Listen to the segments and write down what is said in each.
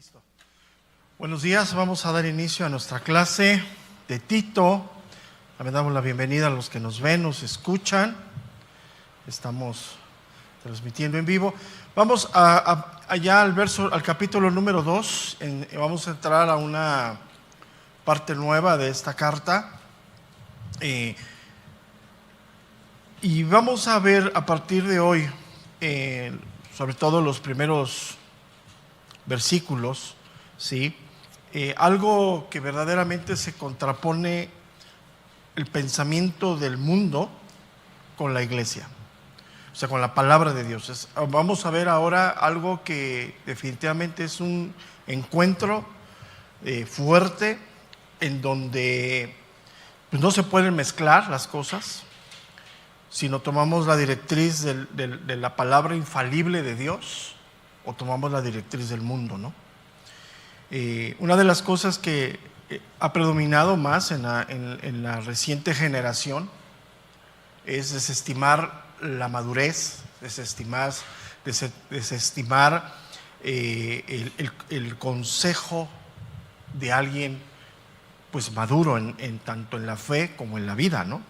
Listo. Buenos días, vamos a dar inicio a nuestra clase de Tito. Le damos la bienvenida a los que nos ven, nos escuchan. Estamos transmitiendo en vivo. Vamos allá al capítulo número 2. Vamos a entrar a una parte nueva de esta carta. Y vamos a ver a partir de hoy, sobre todo los primeros versículos, ¿sí? Algo que verdaderamente se contrapone el pensamiento del mundo con la iglesia, o sea, con la palabra de Dios. Vamos a ver ahora algo que definitivamente es un encuentro fuerte, en donde pues, no se pueden mezclar las cosas, sino tomamos la directriz de la palabra infalible de Dios o tomamos la directriz del mundo, ¿no? Una de las cosas que ha predominado más en la reciente generación es desestimar la madurez, desestimar el consejo de alguien pues maduro tanto en la fe como en la vida, ¿no?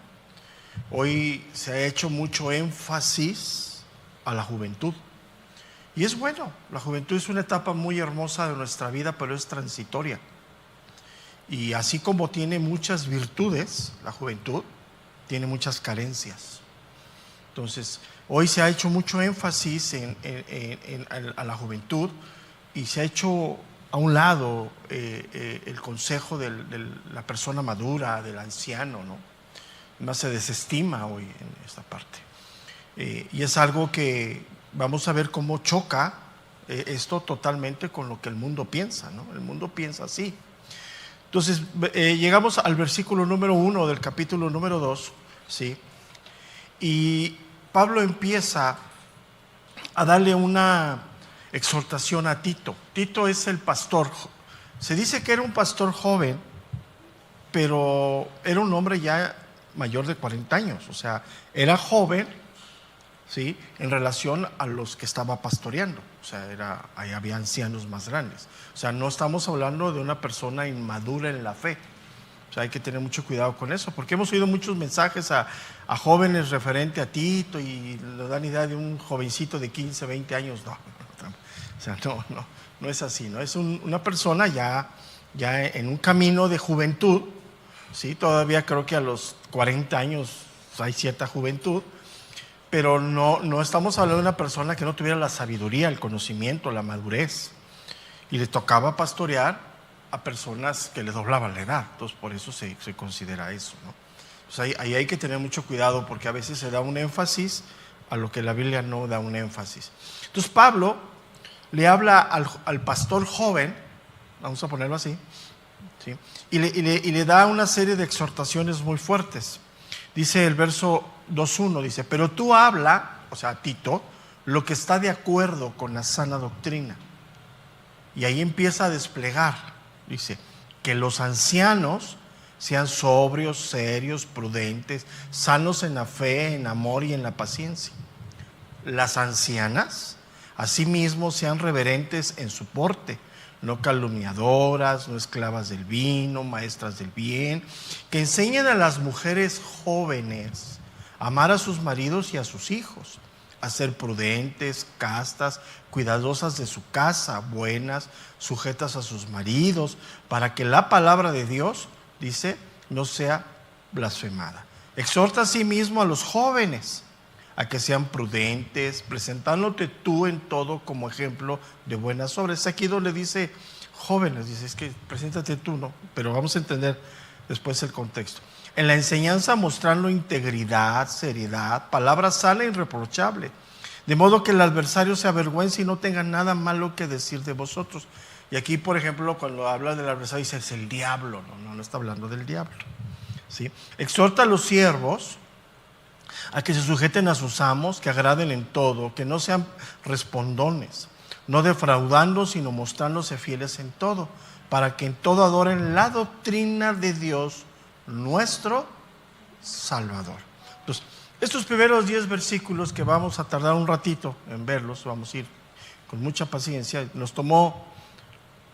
Hoy se ha hecho mucho énfasis a la juventud. Y es bueno, la juventud es una etapa muy hermosa de nuestra vida, pero es transitoria. Y así como tiene muchas virtudes, la juventud tiene muchas carencias. Entonces, hoy se ha hecho mucho énfasis a la juventud y se ha hecho a un lado el consejo de la persona madura, del anciano, ¿no? Más se desestima hoy en esta parte. Y es algo que vamos a ver cómo choca esto totalmente con lo que el mundo piensa, ¿no? El mundo piensa así. Entonces, llegamos al versículo número 1 del capítulo número 2, ¿sí? Y Pablo empieza a darle una exhortación a Tito. Tito es el pastor. Se dice que era un pastor joven, pero era un hombre ya mayor de 40 años, o sea, era joven, ¿sí? En relación a los que estaba pastoreando, o sea, ahí había ancianos más grandes, o sea, no estamos hablando de una persona inmadura en la fe, o sea, hay que tener mucho cuidado con eso, porque hemos oído muchos mensajes a jóvenes referente a Tito y le dan idea de un jovencito de 15, 20 años, no, o sea, no es así, ¿no? Es una persona ya en un camino de juventud, ¿sí? Todavía creo que a los 40 años hay cierta juventud, pero no estamos hablando de una persona que no tuviera la sabiduría, el conocimiento, la madurez, y le tocaba pastorear a personas que le doblaban la edad. Entonces por eso se considera eso, ¿no? Entonces, ahí hay que tener mucho cuidado, porque a veces se da un énfasis a lo que la Biblia no da un énfasis. Entonces Pablo le habla al pastor joven, vamos a ponerlo así, ¿sí? Y le da una serie de exhortaciones muy fuertes. Dice el verso 2.1, dice: pero tú habla, o sea, Tito, lo que está de acuerdo con la sana doctrina. Y ahí empieza a desplegar, dice, que los ancianos sean sobrios, serios, prudentes, sanos en la fe, en amor y en la paciencia. Las ancianas, asimismo, sean reverentes en su porte, no calumniadoras, no esclavas del vino, maestras del bien, que enseñen a las mujeres jóvenes a amar a sus maridos y a sus hijos, a ser prudentes, castas, cuidadosas de su casa, buenas, sujetas a sus maridos, para que la palabra de Dios, dice, no sea blasfemada. Exhorta asimismo a los jóvenes a que sean prudentes, presentándote tú en todo como ejemplo de buenas obras. Aquí donde dice jóvenes, dice, es que preséntate tú, ¿no? Pero vamos a entender después el contexto. En la enseñanza mostrando integridad, seriedad, palabra sana e irreprochable, de modo que el adversario se avergüence y no tenga nada malo que decir de vosotros. Y aquí, por ejemplo, cuando habla del adversario, dice, es el diablo, no está hablando del diablo, ¿sí? Exhorta a los siervos a que se sujeten a sus amos, que agraden en todo, que no sean respondones, no defraudando, sino mostrándose fieles en todo, para que en todo adoren la doctrina de Dios, nuestro Salvador. Entonces, estos primeros 10 versículos, que vamos a tardar un ratito en verlos, vamos a ir con mucha paciencia, nos tomó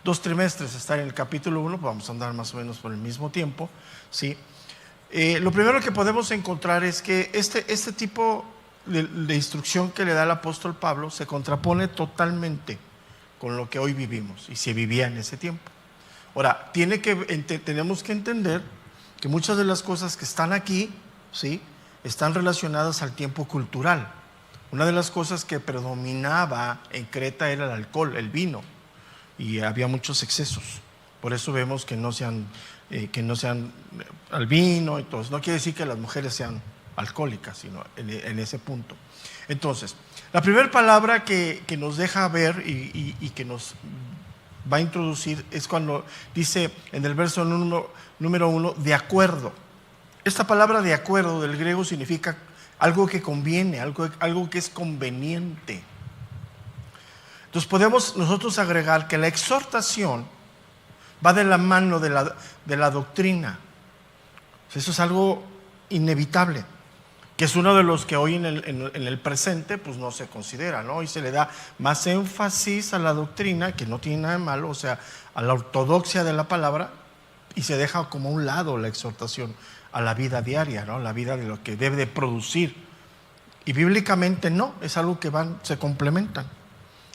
2 trimestres estar en el capítulo 1, pues vamos a andar más o menos por el mismo tiempo, ¿sí? Lo primero que podemos encontrar es que este tipo de instrucción que le da el apóstol Pablo se contrapone totalmente con lo que hoy vivimos y se vivía en ese tiempo. Ahora, tenemos que entender que muchas de las cosas que están aquí, ¿sí?, están relacionadas al tiempo cultural. Una de las cosas que predominaba en Creta era el alcohol, el vino, y había muchos excesos. Por eso vemos que no sean al vino y todo. No quiere decir que las mujeres sean alcohólicas, sino en ese punto. Entonces, la primera palabra que nos deja ver y que nos va a introducir es cuando dice en el verso número 1, de acuerdo. Esta palabra de acuerdo del griego significa algo que conviene, algo que es conveniente. Entonces podemos nosotros agregar que la exhortación va de la mano de la doctrina. Eso es algo inevitable, que es uno de los que hoy en el presente pues no se considera, ¿no? Hoy se le da más énfasis a la doctrina, que no tiene nada de malo, o sea, a la ortodoxia de la palabra, y se deja como a un lado la exhortación a la vida diaria, ¿no? La vida de lo que debe de producir. Y bíblicamente no, es algo que se complementan.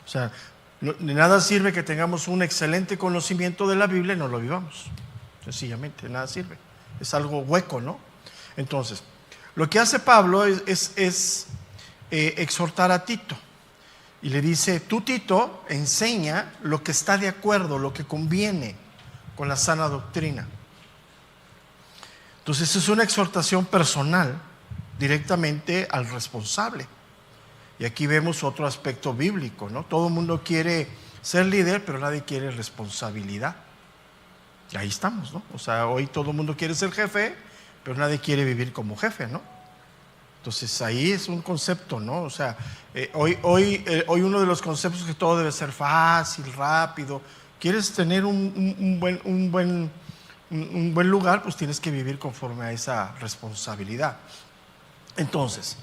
O sea, de nada sirve que tengamos un excelente conocimiento de la Biblia y no lo vivamos. Sencillamente, nada sirve. Es algo hueco, ¿no? Entonces, lo que hace Pablo es exhortar a Tito. Y le dice, tú, Tito, enseña lo que está de acuerdo, lo que conviene con la sana doctrina. Entonces, es una exhortación personal directamente al responsable. Y aquí vemos otro aspecto bíblico, ¿no? Todo el mundo quiere ser líder, pero nadie quiere responsabilidad. Y ahí estamos, ¿no? O sea, hoy todo el mundo quiere ser jefe, pero nadie quiere vivir como jefe, ¿no? Entonces ahí es un concepto, ¿no? O sea, hoy uno de los conceptos es que todo debe ser fácil, rápido. ¿Quieres tener un buen lugar? Pues tienes que vivir conforme a esa responsabilidad. Entonces,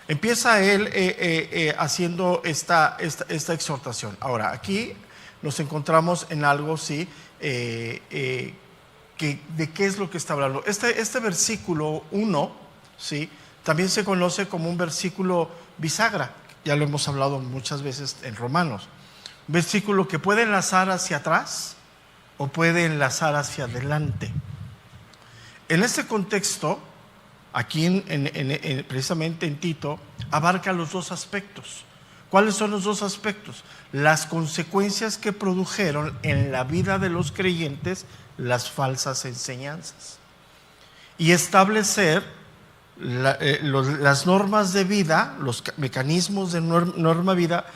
empieza él haciendo esta exhortación. Ahora, aquí nos encontramos en algo, sí, ¿de qué es lo que está hablando? Este versículo 1, sí, también se conoce como un versículo bisagra. Ya lo hemos hablado muchas veces en Romanos. Un versículo que puede enlazar hacia atrás o puede enlazar hacia adelante. En este contexto, aquí precisamente en Tito, abarca los dos aspectos. ¿Cuáles son los dos aspectos? Las consecuencias que produjeron en la vida de los creyentes las falsas enseñanzas. Y establecer las normas de vida, los mecanismos de norma vida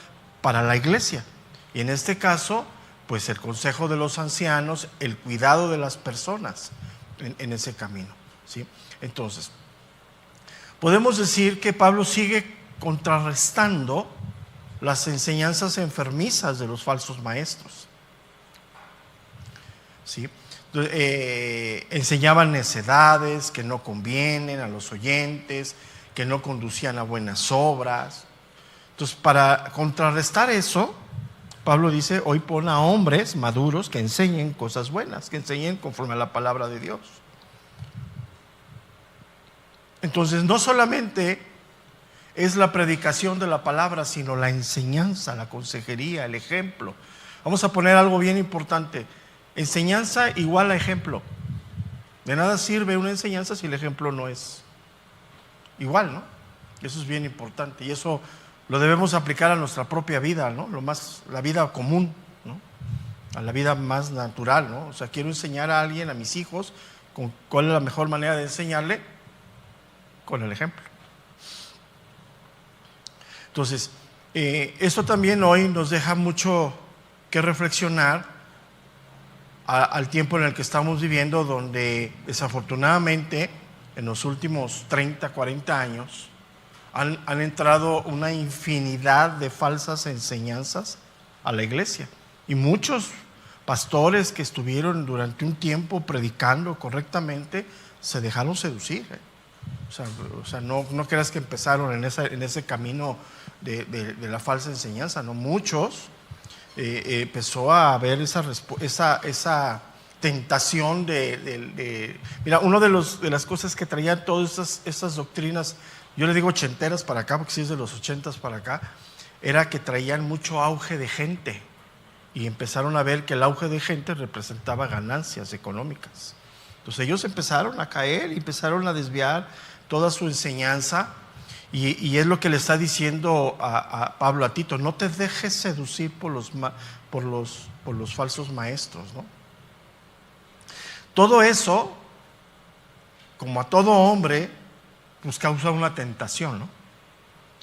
para la iglesia. Y en este caso, pues el consejo de los ancianos, el cuidado de las personas en ese camino, ¿sí? Entonces, podemos decir que Pablo sigue contrarrestando las enseñanzas enfermizas de los falsos maestros, ¿sí? Enseñaban necedades que no convienen a los oyentes, que no conducían a buenas obras. Entonces, para contrarrestar eso, Pablo dice, hoy pon a hombres maduros que enseñen cosas buenas, que enseñen conforme a la palabra de Dios. Entonces, no solamente es la predicación de la palabra, sino la enseñanza, la consejería, el ejemplo. Vamos a poner algo bien importante. Enseñanza igual a ejemplo. De nada sirve una enseñanza si el ejemplo no es igual, ¿no? Eso es bien importante y eso lo debemos aplicar a nuestra propia vida, ¿no? La vida común, ¿no? A la vida más natural, ¿no? O sea, quiero enseñar a alguien, a mis hijos, ¿cuál es la mejor manera de enseñarle? Con el ejemplo. Entonces, esto también hoy nos deja mucho que reflexionar al tiempo en el que estamos viviendo, donde desafortunadamente en los últimos 30, 40 años han entrado una infinidad de falsas enseñanzas a la iglesia. Y muchos pastores que estuvieron durante un tiempo predicando correctamente se dejaron seducir. O sea, no creas que empezaron en ese camino de la falsa enseñanza, no. Muchos empezó a haber esa tentación Mira, una de las cosas que traían todas estas doctrinas, yo le digo ochenteras para acá, porque sí es de los 80s para acá, era que traían mucho auge de gente, y empezaron a ver que el auge de gente representaba ganancias económicas. Entonces ellos empezaron a caer y empezaron a desviar toda su enseñanza, y es lo que le está diciendo a Pablo a Tito: no te dejes seducir por los falsos maestros, ¿no? Todo eso, como a todo hombre, pues causa una tentación, ¿no?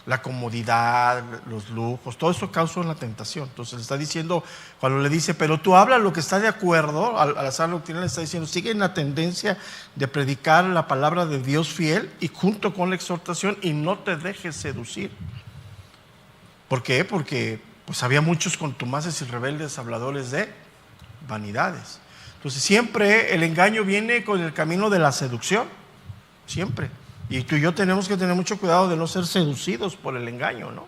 La comodidad, los lujos, todo eso causa una tentación. Entonces le está diciendo, cuando le dice, pero tú habla lo que está de acuerdo a la sana doctrina, le está diciendo, sigue en la tendencia de predicar la palabra de Dios fiel, y junto con la exhortación, y no te dejes seducir. ¿Por qué? Porque pues había muchos contumaces y rebeldes habladores de vanidades. Entonces siempre el engaño viene con el camino de la seducción, siempre. Y tú y yo tenemos que tener mucho cuidado de no ser seducidos por el engaño, ¿no?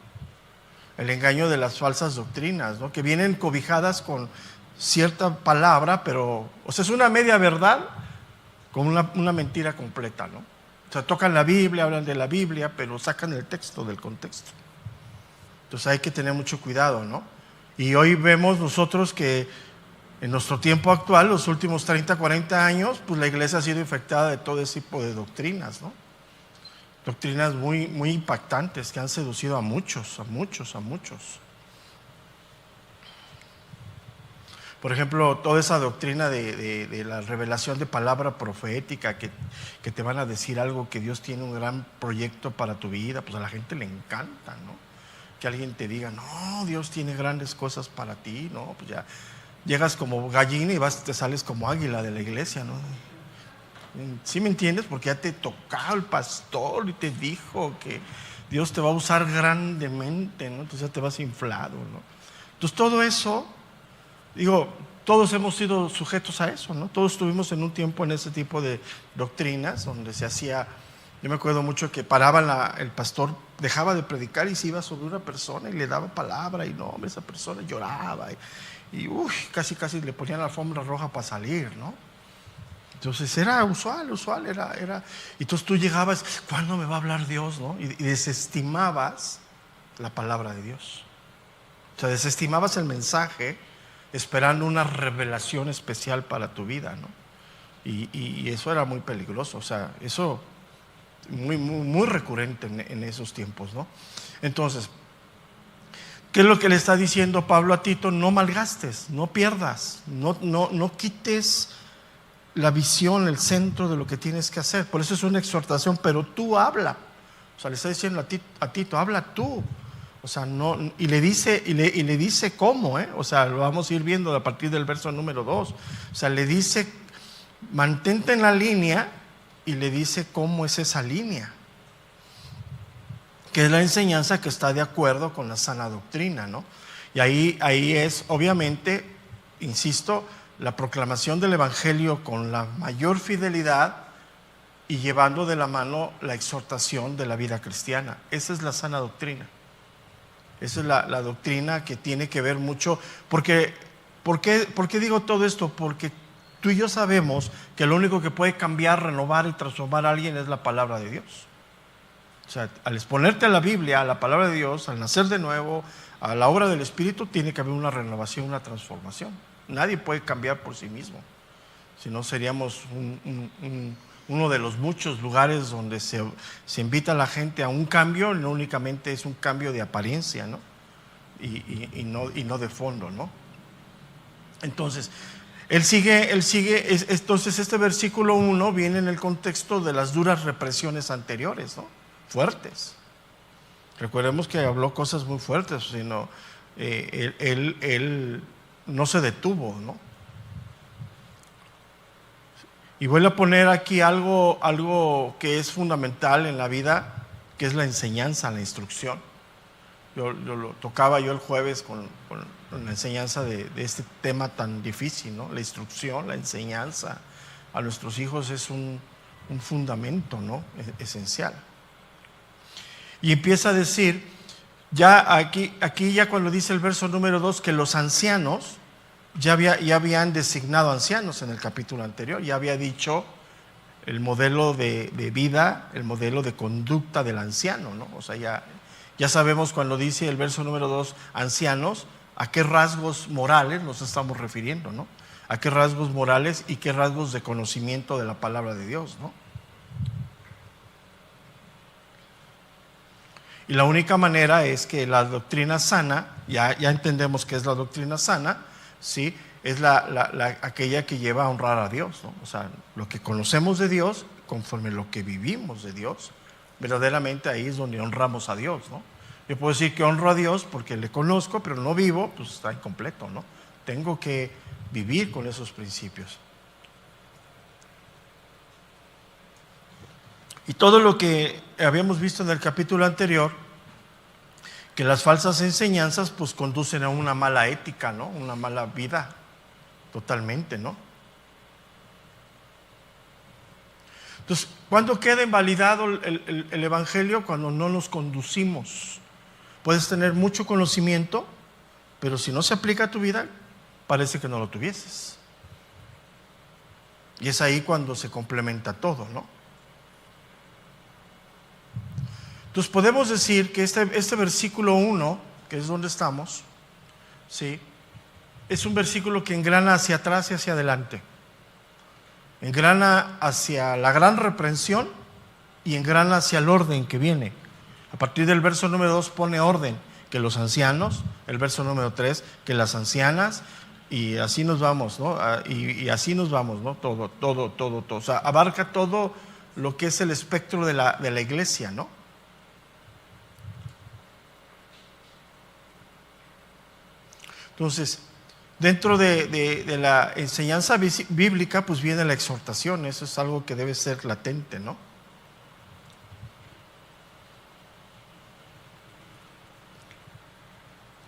El engaño de las falsas doctrinas, ¿no? Que vienen cobijadas con cierta palabra, pero, o sea, es una media verdad con una mentira completa, ¿no? O sea, tocan la Biblia, hablan de la Biblia, pero sacan el texto del contexto. Entonces hay que tener mucho cuidado, ¿no? Y hoy vemos nosotros que en nuestro tiempo actual, los últimos 30, 40 años, pues la iglesia ha sido infectada de todo ese tipo de doctrinas, ¿no? Doctrinas muy, muy impactantes que han seducido a muchos. Por ejemplo, toda esa doctrina de la revelación de palabra profética, que te van a decir algo, que Dios tiene un gran proyecto para tu vida, pues a la gente le encanta, ¿no? Que alguien te diga, no, Dios tiene grandes cosas para ti, ¿no? Pues ya llegas como gallina y te sales como águila de la iglesia, ¿no? ¿Sí me entiendes? Porque ya te tocaba el pastor y te dijo que Dios te va a usar grandemente, ¿no? Entonces ya te vas inflado, ¿no? Entonces todo eso, digo, todos hemos sido sujetos a eso, ¿no? Todos estuvimos en un tiempo en ese tipo de doctrinas donde se hacía. Yo me acuerdo mucho que paraba el pastor, dejaba de predicar y se iba sobre una persona y le daba palabra, y no, hombre, esa persona lloraba y casi le ponían la alfombra roja para salir, ¿no? Entonces era usual, era. Y entonces tú llegabas, ¿cuándo me va a hablar Dios, no? Y desestimabas la palabra de Dios. O sea, desestimabas el mensaje esperando una revelación especial para tu vida, ¿no? Y eso era muy peligroso, o sea, eso muy, muy, muy recurrente en esos tiempos, ¿no? Entonces, ¿qué es lo que le está diciendo Pablo a Tito? No malgastes, no pierdas, no quites la visión, el centro de lo que tienes que hacer. Por eso es una exhortación, pero tú habla. O sea, le está diciendo a Tito, habla tú. O sea, no, y le dice cómo, o sea, lo vamos a ir viendo a partir del verso número 2. O sea, le dice, mantente en la línea, y le dice cómo es esa línea, que es la enseñanza que está de acuerdo con la sana doctrina, ¿no? Y ahí es, obviamente, insisto, la proclamación del Evangelio con la mayor fidelidad y llevando de la mano la exhortación de la vida cristiana. Esa es la sana doctrina. Esa es la doctrina que tiene que ver mucho. ¿Por qué digo todo esto? Porque tú y yo sabemos que lo único que puede cambiar, renovar y transformar a alguien es la palabra de Dios. O sea, al exponerte a la Biblia, a la palabra de Dios, al nacer de nuevo, a la obra del Espíritu, tiene que haber una renovación, una transformación. Nadie puede cambiar por sí mismo. Si no, seríamos uno de los muchos lugares donde se invita a la gente a un cambio, no únicamente es un cambio de apariencia, ¿no? Y no de fondo, ¿no? Entonces, él sigue, entonces este versículo 1 viene en el contexto de las duras represiones anteriores, ¿no? Fuertes. Recordemos que habló cosas muy fuertes, sino él no se detuvo, ¿no? Y voy a poner aquí algo que es fundamental en la vida, que es la enseñanza, la instrucción. Yo lo tocaba el jueves con la enseñanza de este tema tan difícil, ¿no? La instrucción, la enseñanza a nuestros hijos es un fundamento, ¿no? Esencial. Y empieza a decir, Ya aquí ya cuando dice el verso número 2 que los ancianos ya habían designado ancianos en el capítulo anterior, ya había dicho el modelo de vida, el modelo de conducta del anciano, ¿no? O sea, ya sabemos cuando dice el verso número 2, ancianos, a qué rasgos morales nos estamos refiriendo, ¿no? A qué rasgos morales y qué rasgos de conocimiento de la palabra de Dios, ¿no? Y la única manera es que la doctrina sana, ya entendemos que es la doctrina sana, ¿sí? Es aquella que lleva a honrar a Dios, ¿no? O sea, lo que conocemos de Dios, conforme lo que vivimos de Dios, verdaderamente ahí es donde honramos a Dios, ¿no? Yo puedo decir que honro a Dios porque le conozco, pero no vivo, pues está incompleto, ¿no? Tengo que vivir con esos principios. Y todo lo que habíamos visto en el capítulo anterior, que las falsas enseñanzas pues conducen a una mala ética, ¿no? Una mala vida, totalmente, ¿no? Entonces, ¿cuándo queda invalidado el Evangelio? Cuando no nos conducimos. Puedes tener mucho conocimiento, pero si no se aplica a tu vida, parece que no lo tuvieses. Y es ahí cuando se complementa todo, ¿no? Entonces podemos decir que este versículo 1, que es donde estamos, ¿sí? Es un versículo que engrana hacia atrás y hacia adelante. Engrana hacia la gran reprensión y engrana hacia el orden que viene. A partir del verso número 2 pone orden, que los ancianos, el verso número 3, que las ancianas, y así nos vamos, ¿no? Y así nos vamos, ¿no? Todo. O sea, abarca todo lo que es el espectro de la iglesia, ¿no? Entonces, dentro de la enseñanza bíblica, pues viene la exhortación. Eso es algo que debe ser latente, ¿no?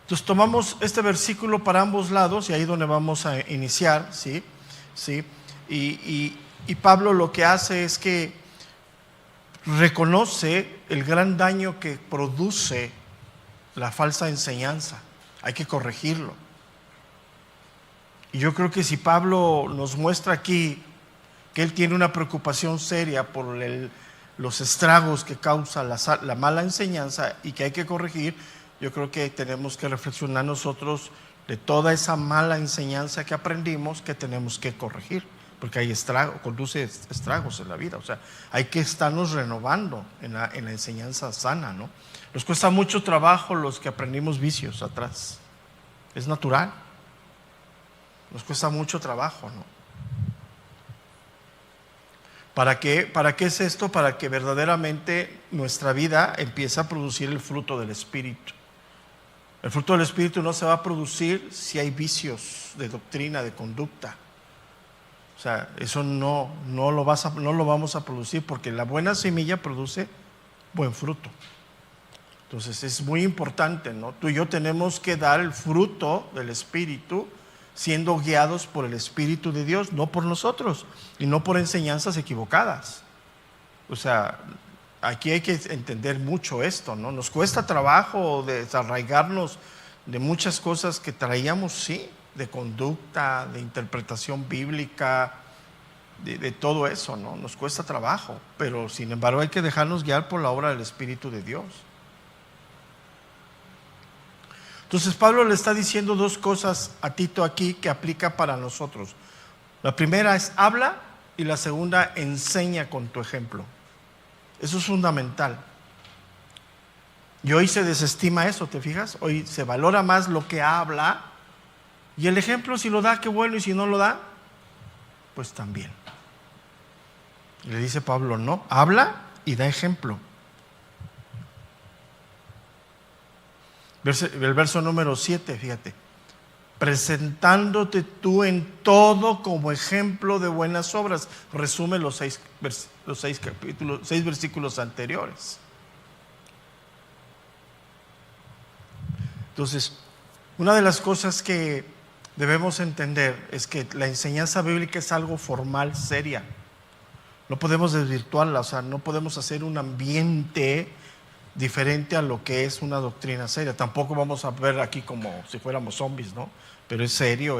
Entonces tomamos este versículo para ambos lados y ahí es donde vamos a iniciar, ¿sí? Y Pablo lo que hace es que reconoce el gran daño que produce la falsa enseñanza. Hay que corregirlo. Y yo creo que si Pablo nos muestra aquí que él tiene una preocupación seria por los estragos que causa la mala enseñanza y que hay que corregir, yo creo que tenemos que reflexionar nosotros de toda esa mala enseñanza que aprendimos que tenemos que corregir, porque hay conduce estragos en la vida. O sea, hay que estarnos renovando en la enseñanza sana, ¿no? Nos cuesta mucho trabajo los que aprendimos vicios atrás. Es natural. Nos cuesta mucho trabajo, ¿no? ¿Para qué es esto? Para que verdaderamente nuestra vida empiece a producir el fruto del Espíritu. El fruto del Espíritu no se va a producir si hay vicios de doctrina, de conducta. O sea, eso no lo vamos a producir, porque la buena semilla produce buen fruto. Entonces es muy importante, ¿no? Tú y yo tenemos que dar el fruto del Espíritu siendo guiados por el Espíritu de Dios, no por nosotros y no por enseñanzas equivocadas. O sea, aquí hay que entender mucho esto, ¿no? Nos cuesta trabajo desarraigarnos de muchas cosas que traíamos, sí, de conducta, de interpretación bíblica, de todo eso, ¿no? Nos cuesta trabajo, pero sin embargo hay que dejarnos guiar por la obra del Espíritu de Dios. Entonces Pablo le está diciendo dos cosas a Tito aquí que aplica para nosotros. La primera es habla y la segunda enseña con tu ejemplo. Eso es fundamental. Y hoy se desestima eso, ¿te fijas? Hoy se valora más lo que habla y el ejemplo, si lo da, qué bueno, y si no lo da, pues también. Y le dice Pablo, no, habla y da ejemplo. El verso número 7, fíjate. Presentándote tú en todo como ejemplo de buenas obras. Resume los seis versículos anteriores. Entonces, una de las cosas que debemos entender es que la enseñanza bíblica es algo formal, seria. No podemos desvirtuarla, o sea, no podemos hacer un ambiente diferente a lo que es una doctrina seria. Tampoco vamos a ver aquí como si fuéramos zombies, ¿no? Pero es serio,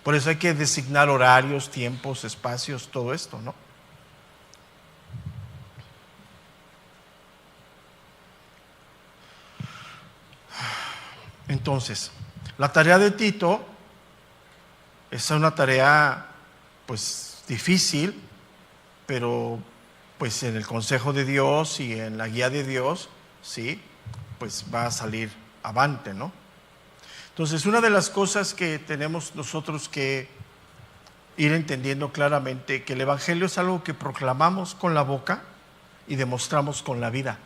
por eso hay que designar horarios, tiempos, espacios, todo esto, ¿no? Entonces, la tarea de Tito es una tarea pues difícil, pero pues en el consejo de Dios y en la guía de Dios, sí, pues va a salir avante, ¿no? Entonces, una de las cosas que tenemos nosotros que ir entendiendo claramente, que el Evangelio es algo que proclamamos con la boca y demostramos con la vida.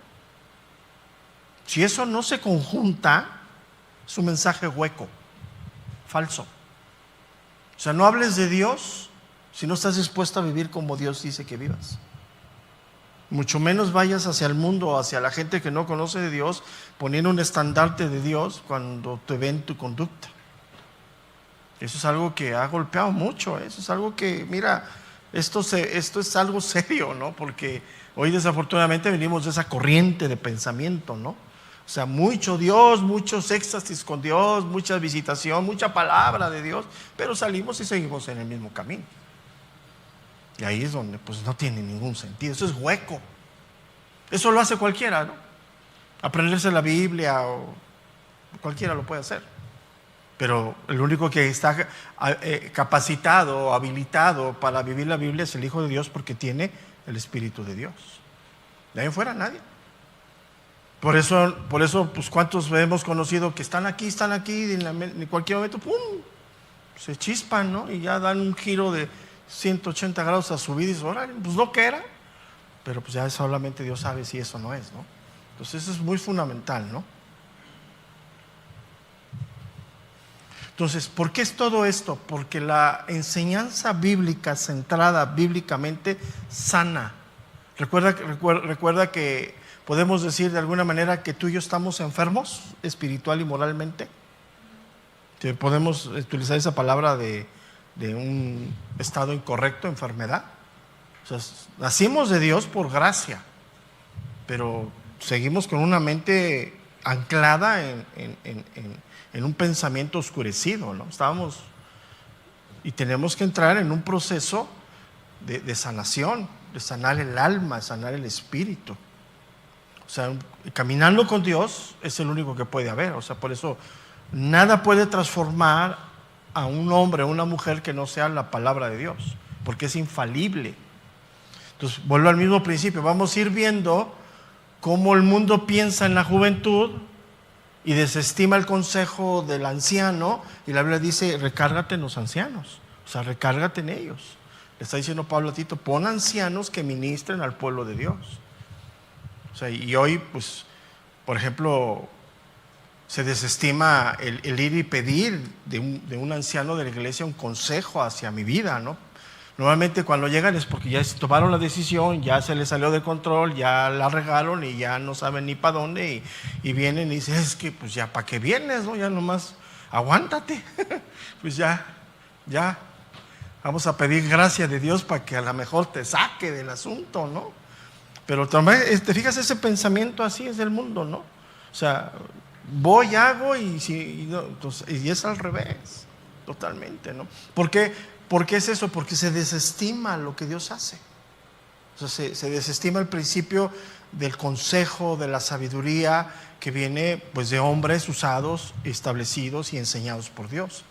Si eso no se conjunta, es un mensaje hueco, falso. O sea, no hables de Dios si no estás dispuesto a vivir como Dios dice que vivas. Mucho menos vayas hacia el mundo, hacia la gente que no conoce de Dios, poniendo un estandarte de Dios cuando te ven tu conducta. Eso es algo que ha golpeado mucho, eso es algo que, mira, esto es algo serio, ¿no? Porque hoy desafortunadamente venimos de esa corriente de pensamiento, ¿no? O sea, mucho Dios, muchos éxtasis con Dios, mucha visitación, mucha palabra de Dios, pero salimos y seguimos en el mismo camino. Y ahí es donde pues no tiene ningún sentido, eso es hueco. Eso lo hace cualquiera, ¿no? Aprenderse la Biblia, o cualquiera lo puede hacer. Pero el único que está capacitado o habilitado para vivir la Biblia es el Hijo de Dios, porque tiene el Espíritu de Dios. De ahí en fuera nadie. Por eso pues cuántos hemos conocido que están aquí y en cualquier momento, ¡pum!, se chispan, ¿no? Y ya dan un giro de 180 grados a su vida y dicen, órale, pues no que era. Pero pues ya solamente Dios sabe si eso no es, ¿no? Entonces eso es muy fundamental, ¿no? Entonces, ¿por qué es todo esto? Porque la enseñanza bíblica centrada bíblicamente sana. Recuerda que podemos decir de alguna manera que tú y yo estamos enfermos espiritual y moralmente. Que podemos utilizar esa palabra de un estado incorrecto, enfermedad. O sea, nacimos de Dios por gracia, pero seguimos con una mente anclada en un pensamiento oscurecido, ¿no? Y tenemos que entrar en un proceso de sanación, de sanar el alma, de sanar el espíritu. O sea, caminando con Dios es el único que puede haber. O sea, por eso nada puede transformar a un hombre o una mujer que no sea la palabra de Dios, porque es infalible. Entonces, vuelvo al mismo principio, vamos a ir viendo cómo el mundo piensa en la juventud y desestima el consejo del anciano, y la Biblia dice, recárgate en los ancianos, o sea, recárgate en ellos. Le está diciendo Pablo a Tito, pon ancianos que ministren al pueblo de Dios. O sea, y hoy, pues, por ejemplo, se desestima el ir y pedir de un anciano de la iglesia un consejo hacia mi vida, ¿no? Normalmente cuando llegan es porque ya tomaron la decisión, ya se les salió de control, ya la regaron y ya no saben ni para dónde, y vienen y dicen, es que pues ya para qué vienes, ¿no? Ya nomás aguántate. Pues ya vamos a pedir gracia de Dios para que a lo mejor te saque del asunto, ¿no? Pero también, te fijas, ese pensamiento así es del mundo, ¿no? O sea, voy, hago y es al revés, totalmente, ¿no? ¿Por qué es eso? Porque se desestima lo que Dios hace. O sea, se desestima el principio del consejo, de la sabiduría que viene pues de hombres usados, establecidos y enseñados por Dios.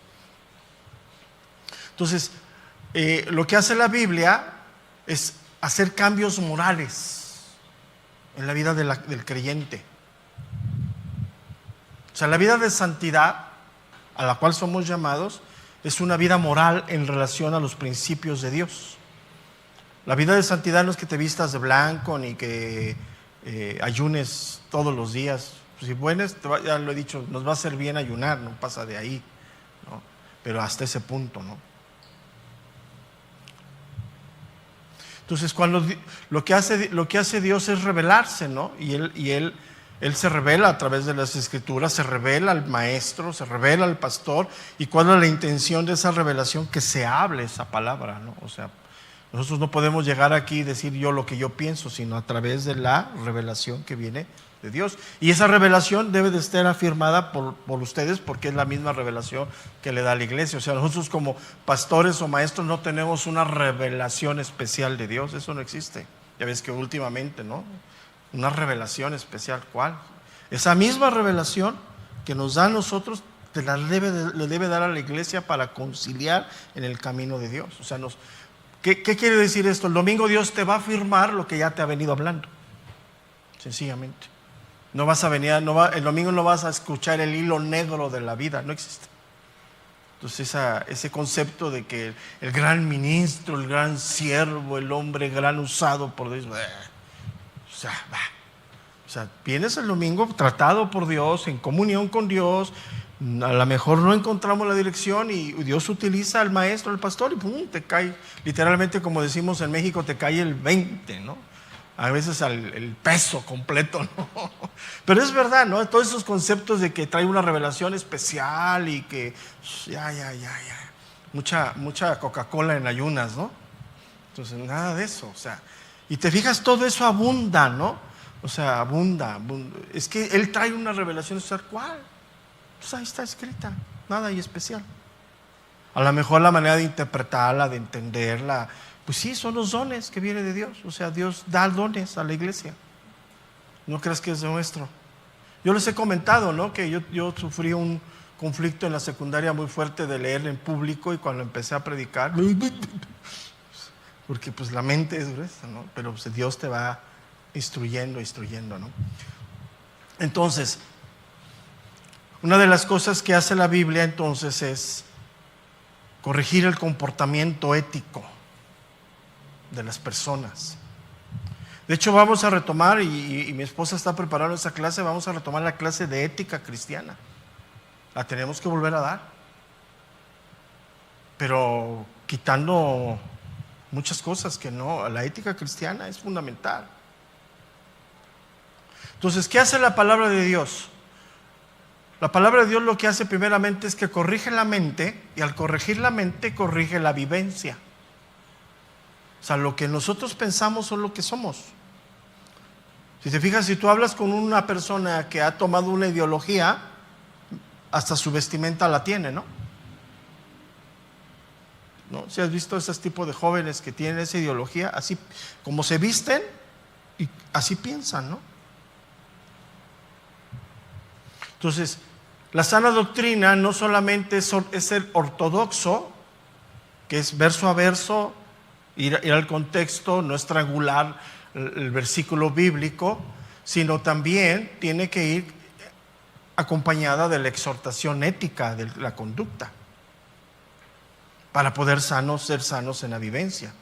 Entonces, lo que hace la Biblia es hacer cambios morales en la vida del creyente. O sea, la vida de santidad a la cual somos llamados es una vida moral en relación a los principios de Dios. La vida de santidad no es que te vistas de blanco ni que ayunes todos los días. Si puedes, ya lo he dicho, nos va a hacer bien ayunar, no pasa de ahí, ¿no? Pero hasta ese punto, ¿no? Entonces, cuando lo que hace Dios es revelarse, ¿no? Y él se revela a través de las Escrituras, se revela al maestro, se revela al pastor. ¿Y cuál es la intención de esa revelación? Que se hable esa palabra, ¿no? O sea, Nosotros no podemos llegar aquí y decir yo lo que yo pienso, sino a través de la revelación que viene de Dios. Y esa revelación debe de estar afirmada por ustedes, porque es la misma revelación que le da a la iglesia. O sea, nosotros como pastores o maestros no tenemos una revelación especial de Dios, eso no existe. Ya ves que últimamente, ¿no? Una revelación especial, ¿cuál? Esa misma revelación que nos da a nosotros, le debe dar a la iglesia para conciliar en el camino de Dios. O sea, ¿qué quiere decir esto? El domingo Dios te va a afirmar lo que ya te ha venido hablando, sencillamente. No vas a venir, el domingo no vas a escuchar el hilo negro de la vida, no existe. Entonces ese concepto de que el gran ministro, el gran siervo, el hombre gran usado por Dios, o sea, vienes el domingo tratado por Dios, en comunión con Dios, a lo mejor no encontramos la dirección y Dios utiliza al maestro, al pastor y ¡pum!, te cae, literalmente como decimos en México, te cae el 20, ¿no? A veces el peso completo, ¿no? Pero es verdad, ¿no? Todos esos conceptos de que trae una revelación especial y que mucha Coca-Cola en ayunas, ¿no? Entonces nada de eso, o sea, y te fijas, todo eso abunda, ¿no? O sea, abunda. Es que Él trae una revelación especial. ¿Cuál? Pues ahí está escrita, nada hay especial. A lo mejor la manera de interpretarla, de entenderla, pues sí, son los dones que vienen de Dios. O sea, Dios da dones a la iglesia. No creas que es nuestro. Yo les he comentado, ¿no?, que yo sufrí un conflicto en la secundaria muy fuerte de leer en público, y cuando empecé a predicar, porque pues la mente es gruesa, ¿no? Pero pues Dios te va instruyendo, ¿no? Entonces, una de las cosas que hace la Biblia entonces es corregir el comportamiento ético de las personas. De hecho, vamos a retomar, y mi esposa está preparando esa clase, vamos a retomar la clase de ética cristiana. La tenemos que volver a dar, pero quitando muchas cosas que no, la ética cristiana es fundamental. Entonces, ¿qué hace la palabra de Dios? La palabra de Dios lo que hace primeramente es que corrige la mente, y al corregir la mente corrige la vivencia. O sea, lo que nosotros pensamos son lo que somos. Si te fijas, si tú hablas con una persona que ha tomado una ideología, hasta su vestimenta la tiene, ¿no? ¿No? Si has visto ese tipo de jóvenes que tienen esa ideología, así como se visten y así piensan, ¿no? Entonces, la sana doctrina no solamente es ser ortodoxo, que es verso a verso, ir al contexto, no estrangular el versículo bíblico, sino también tiene que ir acompañada de la exhortación ética de la conducta, para poder ser sanos en la vivencia.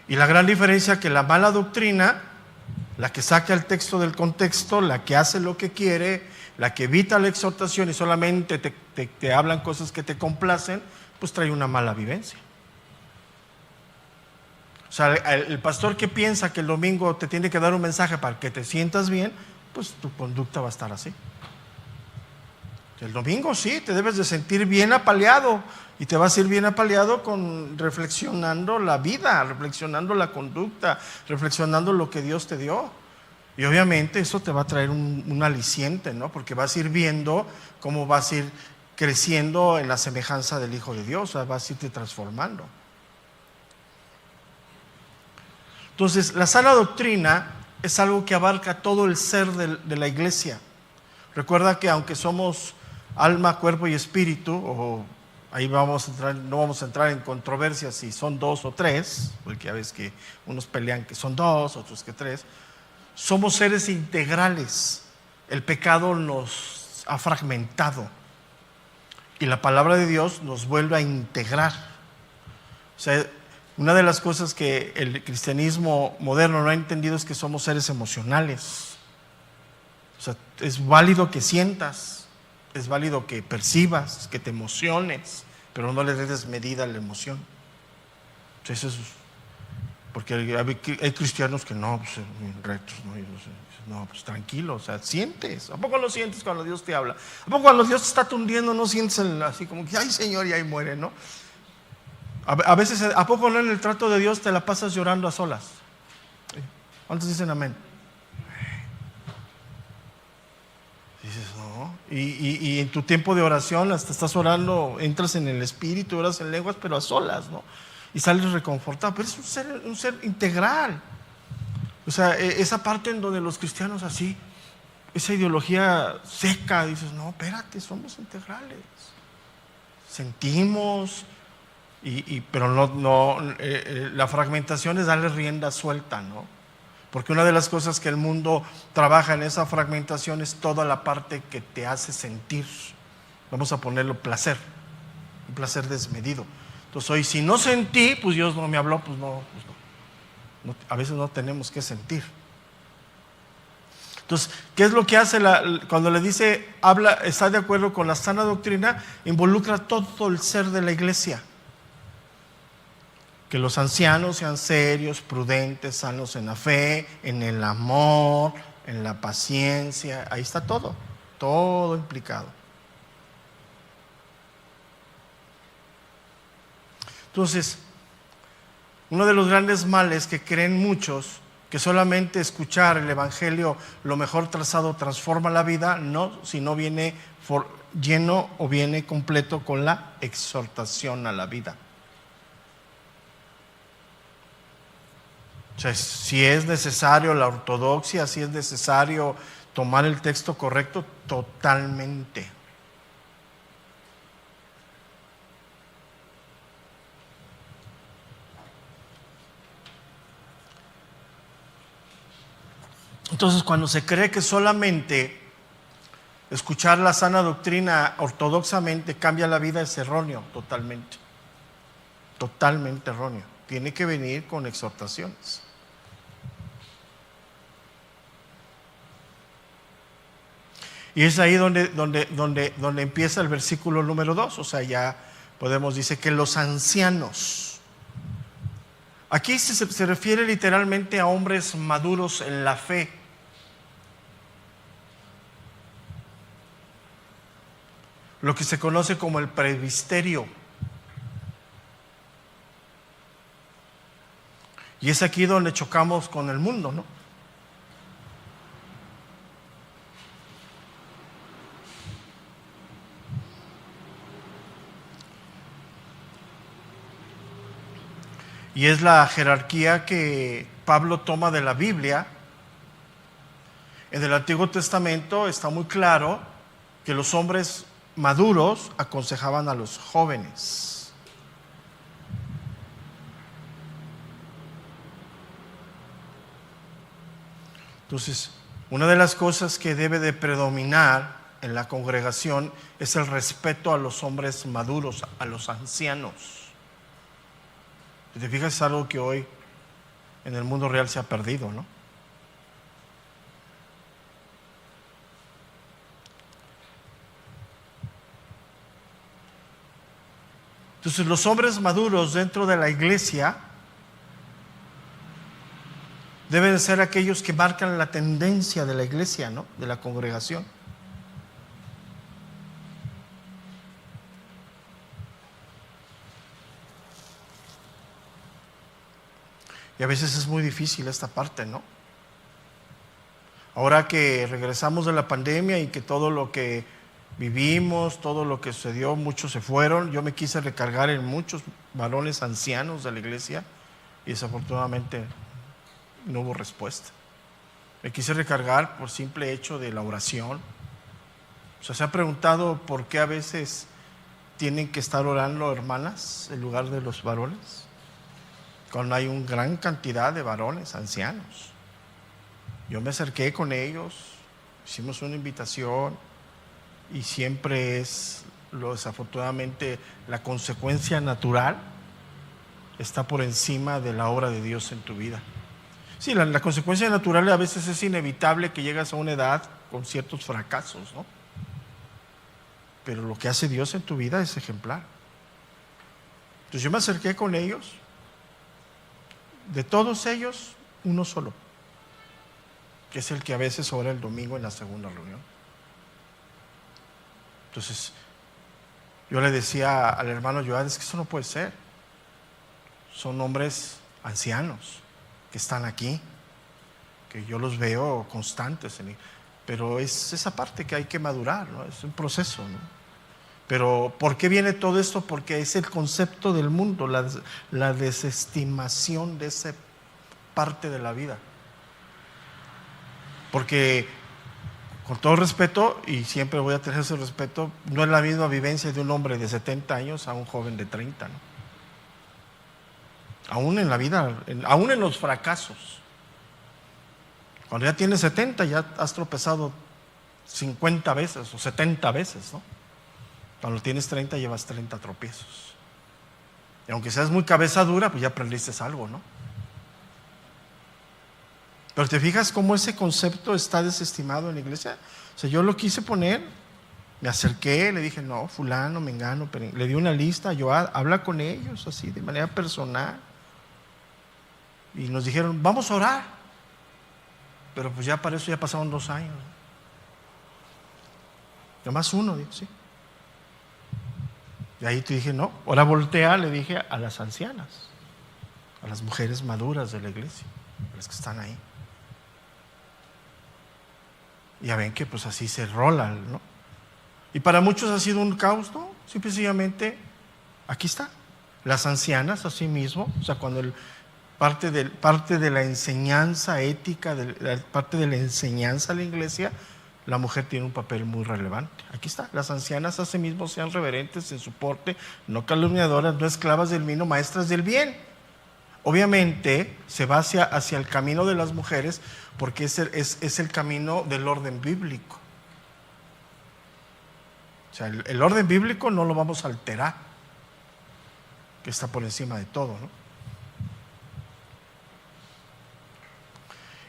Y la gran diferencia que la mala doctrina, la que saca el texto del contexto, la que hace lo que quiere, la que evita la exhortación y solamente te hablan cosas que te complacen, pues trae una mala vivencia. O sea, el pastor que piensa que el domingo te tiene que dar un mensaje para que te sientas bien, pues tu conducta va a estar así. El domingo sí, te debes de sentir bien apaleado, y te vas a ir bien apaleado reflexionando la vida, reflexionando la conducta, reflexionando lo que Dios te dio. Y obviamente eso te va a traer un aliciente, ¿no? Porque vas a ir viendo cómo vas a ir creciendo en la semejanza del Hijo de Dios, o sea, vas a irte transformando. Entonces, la sana doctrina es algo que abarca todo el ser de la iglesia. Recuerda que aunque somos alma, cuerpo y espíritu, ahí no vamos a entrar en controversias si son 2 o 3, porque ya ves que unos pelean que son 2, otros que 3. Somos seres integrales. El pecado nos ha fragmentado y la palabra de Dios nos vuelve a integrar. O sea, una de las cosas que el cristianismo moderno no ha entendido es que somos seres emocionales. O sea, es válido que sientas, es válido que percibas, que te emociones, pero no le des medida a la emoción. Entonces, Porque hay cristianos que no, pues, rectos, no, pues tranquilo, o sea, sientes. ¿A poco no sientes cuando Dios te habla? ¿A poco cuando Dios te está tundiendo no sientes así como que, ay Señor, y ahí muere, ¿no? A veces, ¿a poco no en el trato de Dios te la pasas llorando a solas? ¿Cuántos dicen amén? Dices, no. Y en tu tiempo de oración, hasta estás orando, entras en el espíritu, oras en lenguas, pero a solas, ¿no? Y sales reconfortado. Pero es un ser integral. O sea, esa parte en donde los cristianos así, esa ideología seca, dices, no, espérate, somos integrales. Sentimos, pero la fragmentación es darle rienda suelta, ¿no? Porque una de las cosas que el mundo trabaja en esa fragmentación es toda la parte que te hace sentir. Vamos a ponerlo placer, un placer desmedido. Entonces hoy si no sentí, pues Dios no me habló, pues no. A veces no tenemos que sentir. Entonces, ¿qué es lo que hace cuando le dice, habla, está de acuerdo con la sana doctrina? Involucra todo el ser de la iglesia. Que los ancianos sean serios, prudentes, sanos en la fe, en el amor, en la paciencia. Ahí está todo implicado. Entonces, uno de los grandes males que creen muchos, que solamente escuchar el evangelio lo mejor trazado transforma la vida, no, si no viene lleno o viene completo con la exhortación a la vida. O sea, si es necesario la ortodoxia, si es necesario tomar el texto correcto, totalmente. Entonces, cuando se cree que solamente escuchar la sana doctrina ortodoxamente cambia la vida, es erróneo, totalmente. Totalmente erróneo. Tiene que venir con exhortaciones. Y es ahí donde empieza el versículo número 2. O sea, ya podemos, dice que los ancianos. Aquí se refiere literalmente a hombres maduros en la fe. Lo que se conoce como el presbiterio. Y es aquí donde chocamos con el mundo, ¿no? Y es la jerarquía que Pablo toma de la Biblia. En el Antiguo Testamento está muy claro que los hombres maduros aconsejaban a los jóvenes. Entonces, una de las cosas que debe de predominar en la congregación es el respeto a los hombres maduros, a los ancianos. Si te fijas, es algo que hoy en el mundo real se ha perdido, ¿no? Entonces, los hombres maduros dentro de la iglesia deben ser aquellos que marcan la tendencia de la iglesia, ¿no? De la congregación. Y a veces es muy difícil esta parte, ¿no? Ahora que regresamos de la pandemia y que todo lo que vivimos, todo lo que sucedió, muchos se fueron. Yo me quise recargar en muchos varones ancianos de la iglesia y desafortunadamente no hubo respuesta. Me quise recargar por simple hecho de la oración. O sea, ¿se ha preguntado por qué a veces tienen que estar orando hermanas en lugar de los varones? Cuando hay una gran cantidad de varones ancianos. Yo me acerqué con ellos, hicimos una invitación y siempre es, desafortunadamente, la consecuencia natural está por encima de la obra de Dios en tu vida. Sí, la consecuencia natural a veces es inevitable que llegas a una edad con ciertos fracasos, ¿no? Pero lo que hace Dios en tu vida es ejemplar. Entonces yo me acerqué con ellos. de todos ellos, uno solo, que es el que a veces ora el domingo en la segunda reunión. Entonces, yo le decía al hermano Joad, es que eso no puede ser. Son hombres ancianos que están aquí, que yo los veo constantes pero es esa parte que hay que madurar, ¿no? Es un proceso, ¿no? Pero ¿por qué viene todo esto? Porque es el concepto del mundo, la desestimación de esa parte de la vida. Porque, con todo respeto, y siempre voy a tener ese respeto, no es la misma vivencia de un hombre de 70 años a un joven de 30, ¿no? Aún en la vida, aún en los fracasos. Cuando ya tienes 70, ya has tropezado 50 veces o 70 veces, ¿no? Cuando tienes 30, llevas 30 tropiezos. Y aunque seas muy cabeza dura, pues ya aprendiste algo, ¿no? Pero te fijas cómo ese concepto está desestimado en la iglesia. O sea, yo lo quise poner, me acerqué, le dije, no, fulano, mengano, pero le di una lista, yo habla con ellos así, de manera personal. Y nos dijeron, vamos a orar. Pero pues ya para eso ya pasaron 2 años. Nomás uno, digo, sí. Y ahí te dije, no, ahora voltea, le dije a las ancianas, a las mujeres maduras de la iglesia, a las que están ahí. Ya ven que pues así se rolan, ¿no? Y para muchos ha sido un caos, ¿no? Simplemente, aquí está. Las ancianas, así mismo, o sea, cuando parte de la enseñanza ética, parte de la enseñanza de la iglesia, la mujer tiene un papel muy relevante. Aquí está, las ancianas así mismo sean reverentes en su porte, no calumniadoras, no esclavas del vino, maestras del bien. Obviamente se va hacia el camino de las mujeres porque es el camino del orden bíblico. O sea, el orden bíblico no lo vamos a alterar, que está por encima de todo, ¿no?